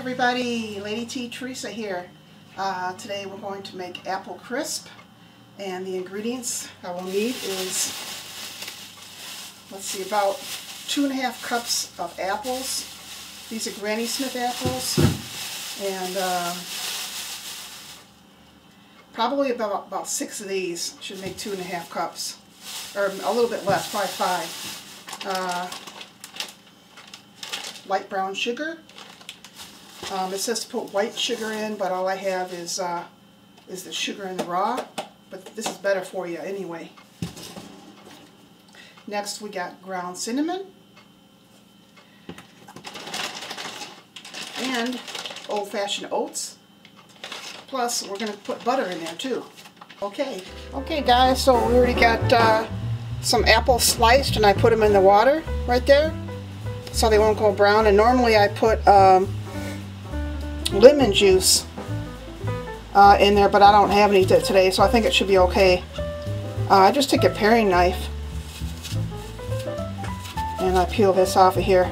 everybody, Lady T Teresa here. Today we're going to make apple crisp, and the ingredients I will need is, let's see, about 2½ cups of apples. These are Granny Smith apples, and probably about 6 of these should make 2½ cups, or a little bit less, probably 5. Light brown sugar. It says to put white sugar in, but all I have is the sugar in the raw, but this is better for you anyway. Next we got ground cinnamon and old-fashioned oats, plus we're going to put butter in there too. Okay guys, so we already got some apples sliced, and I put them in the water right there so they won't go brown. And normally I put lemon juice in there, but I don't have any today, so I think it should be okay. I just take a paring knife and I peel this off of here.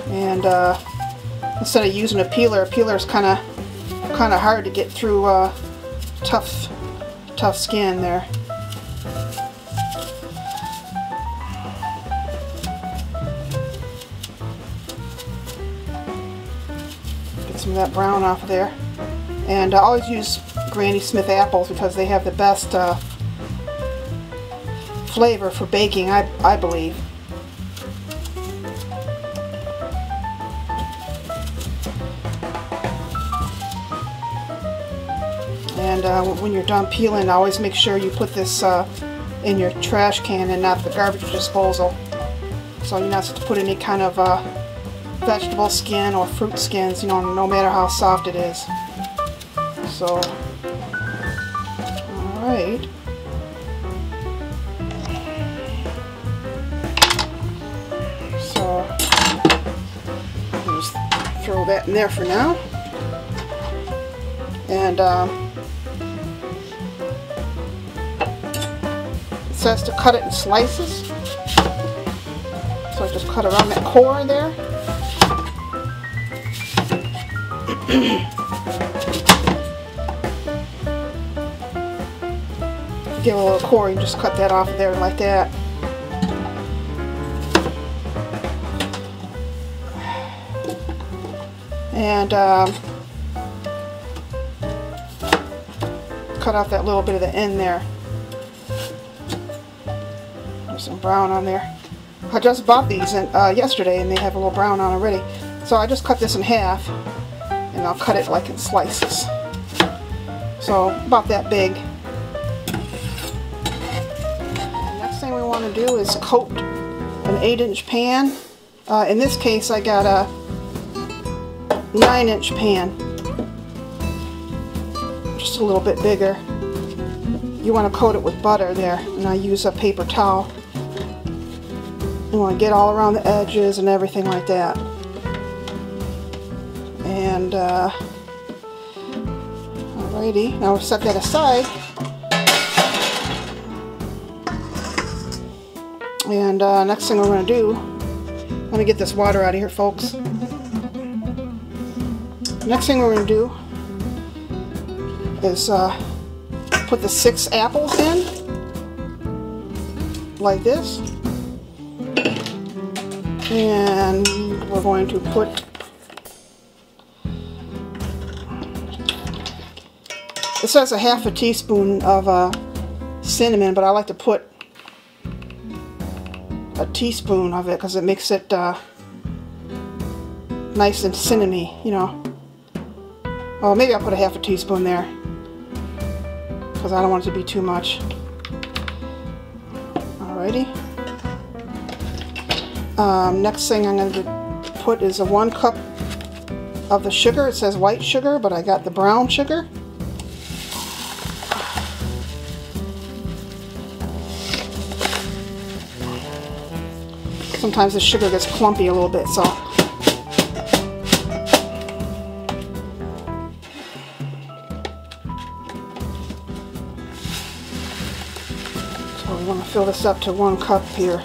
And instead of using a peeler is kind of hard to get through tough skin there. Some of that brown off of there. And I always use Granny Smith apples because they have the best flavor for baking, I believe. And when you're done peeling, always make sure you put this in your trash can and not the garbage disposal. So you're not supposed to put any kind of vegetable skin or fruit skins, you know, no matter how soft it is. So, alright. So, I'll just throw that in there for now. And it says to cut it in slices. So I just cut around that core there. Give a little core, you just cut that off of there like that. And cut off that little bit of the end there. There's some brown on there. I just bought these yesterday, and they have a little brown on already. So I just cut this in half, and I'll cut it like in slices. So about that big. The next thing we want to do is coat an 8-inch pan. In this case I got a 9-inch pan. Just a little bit bigger. You want to coat it with butter there, and I use a paper towel. You want to get all around the edges and everything like that. And alrighty, now we'll set that aside. And next thing we're going to do, let me get this water out of here, folks. Next thing we're going to do is put the 6 apples in, like this. And we're going to put it says a ½ teaspoon of cinnamon, but I like to put a teaspoon of it because it makes it nice and cinnamony, you know. Oh, maybe I'll put a ½ teaspoon there because I don't want it to be too much. Alrighty. Next thing I'm going to put is 1 cup of the sugar. It says white sugar, but I got the brown sugar. Sometimes the sugar gets clumpy a little bit, so. So we want to fill this up to 1 cup here.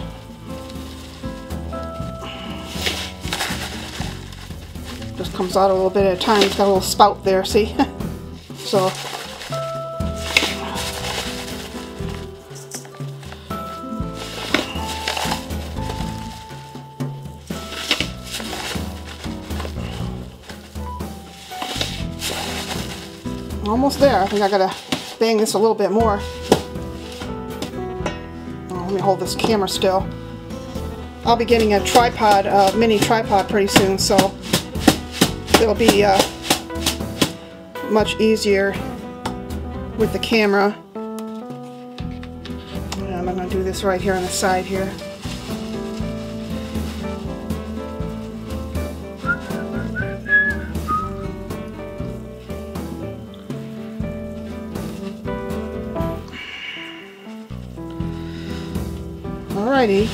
comes out a little bit at a time. It's got a little spout there, see? So almost there. I think I gotta bang this a little bit more. Oh, let me hold this camera still. I'll be getting a tripod, mini tripod pretty soon, so it'll be much easier with the camera. And I'm gonna do this right here on the side here. Alrighty,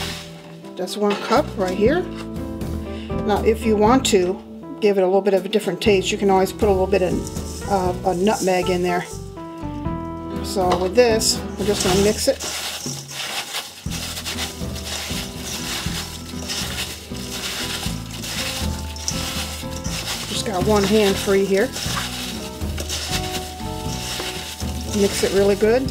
that's 1 cup right here. Now if you want to give it a little bit of a different taste, you can always put a little bit of a nutmeg in there. So with this, we're just going to mix it. Just got one hand free here. Mix it really good.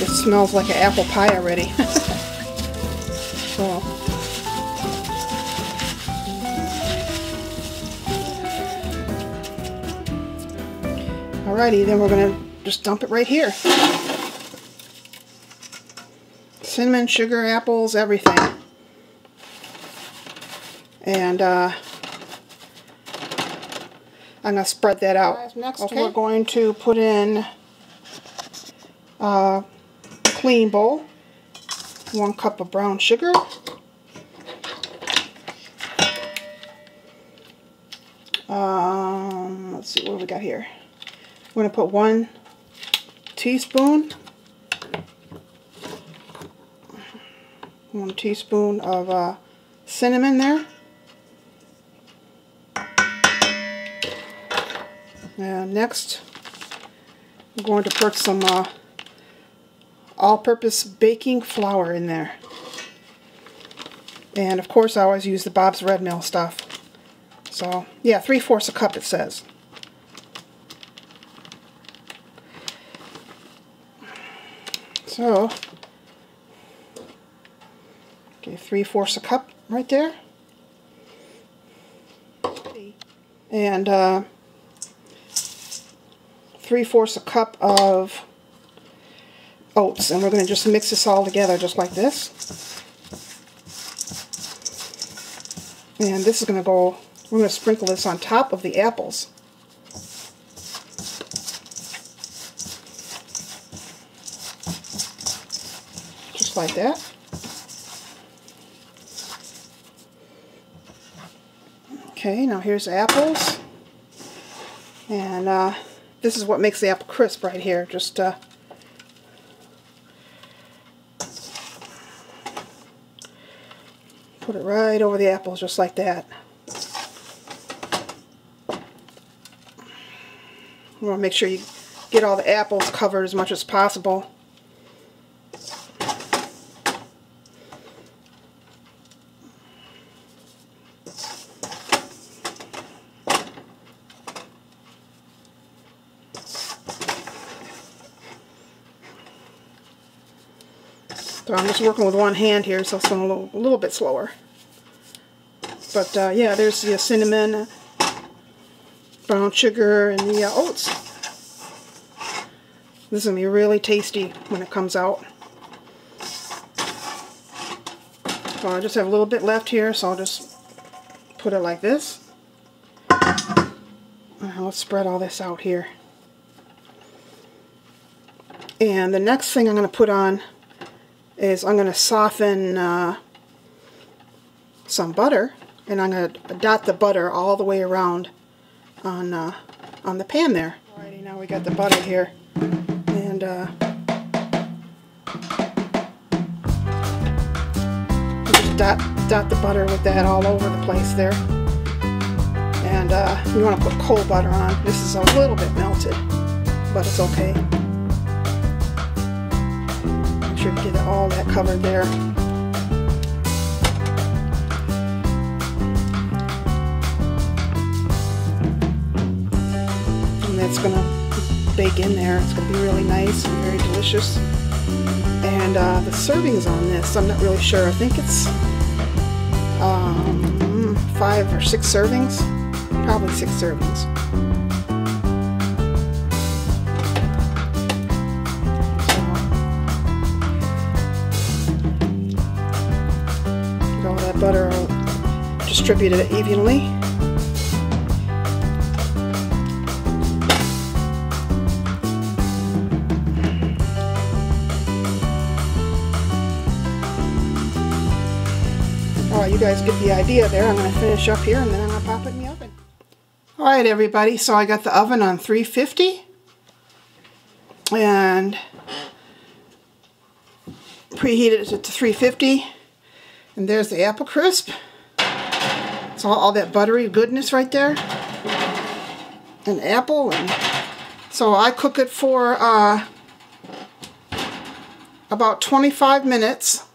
It smells like an apple pie already. So, alrighty, then we're going to just dump it right here. Cinnamon, sugar, apples, everything. And I'm going to spread that out. Next, okay, we're going to put in a clean bowl, 1 cup of brown sugar, let's see what we got here. We're going to put 1 teaspoon of cinnamon there, and next I'm going to put some all-purpose baking flour in there. And of course I always use the Bob's Red Mill stuff. So yeah, 3/4 a cup it says. So okay, 3/4 a cup right there. And 3/4 a cup of oats, and we're going to just mix this all together just like this. And this is going to go, we're going to sprinkle this on top of the apples. Just like that. Okay, now here's the apples. And this is what makes the apple crisp right here. Just put it right over the apples just like that. You want to make sure you get all the apples covered as much as possible. So I'm just working with one hand here, so it's going a little bit slower. But yeah, there's the cinnamon, brown sugar, and the oats. This is going to be really tasty when it comes out. So I just have a little bit left here, so I'll just put it like this. Let's spread all this out here. And the next thing I'm going to put on is I'm going to soften some butter, and I'm going to dot the butter all the way around on the pan there. Alrighty, now we got the butter here, and just dot the butter with that all over the place there. And you want to put cold butter on. This is a little bit melted, but it's okay. Make sure you get all that covered there. it's going to bake in there. It's going to be really nice and very delicious. And the servings on this, I'm not really sure. I think it's 5 or 6 servings. Probably 6 servings. Get all that butter distributed evenly. You guys get the idea there. I'm going to finish up here and then I'm going to pop it in the oven. Alright everybody, so I got the oven on 350 and preheated it to 350, and there's the apple crisp. So all that buttery goodness right there, and apple, and so I cook it for about 25 minutes.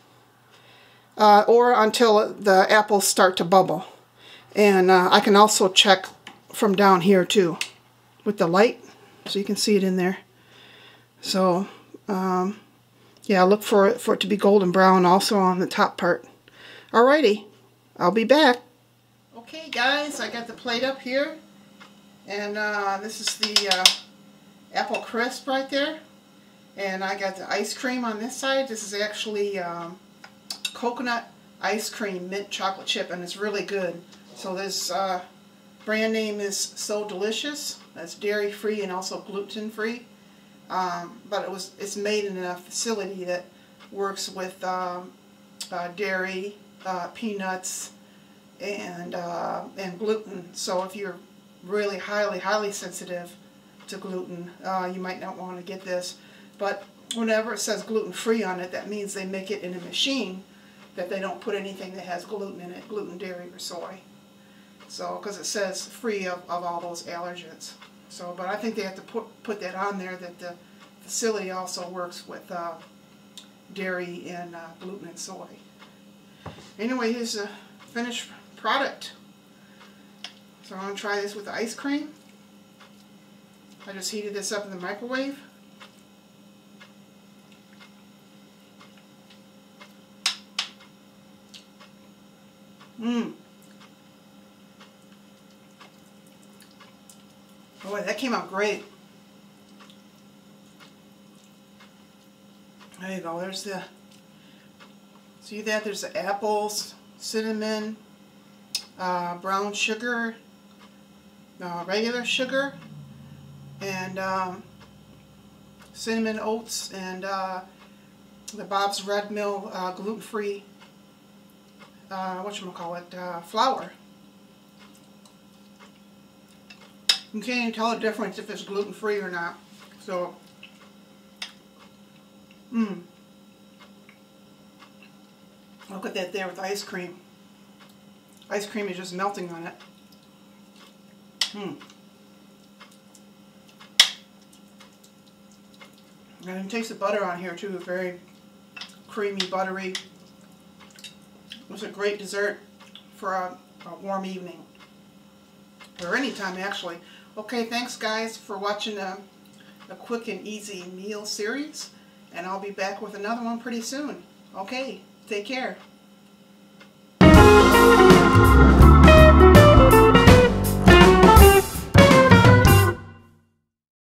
Or until the apples start to bubble. And I can also check from down here too with the light, so you can see it in there. So yeah, look for it to be golden brown also on the top part. Alrighty, I'll be back. Okay guys, I got the plate up here, and this is the apple crisp right there, and I got the ice cream on this side. This is actually coconut ice cream mint chocolate chip, and it's really good. So this brand name is So Delicious. That's dairy free and also gluten free, but it's made in a facility that works with dairy, peanuts, and gluten. So if you're really highly sensitive to gluten, you might not want to get this. But whenever it says gluten free on it, that means they make it in a machine that they don't put anything that has gluten in it, gluten, dairy, or soy. So, because it says free of all those allergens. So, but I think they have to put that on there, that the facility also works with dairy and gluten and soy. Anyway, here's the finished product. So I'm going to try this with the ice cream. I just heated this up in the microwave. Boy, that came out great. There you go. There's the, see that? There's the apples, cinnamon, brown sugar, regular sugar, and cinnamon oats, and the Bob's Red Mill gluten-free flour. You can't even tell the difference if it's gluten-free or not. So, look at that there with ice cream. Ice cream is just melting on it. I can taste the butter on here too. Very creamy, buttery. It's a great dessert for a warm evening, or any time actually. Okay, thanks guys for watching a quick and easy meal series, and I'll be back with another one pretty soon. Okay, take care.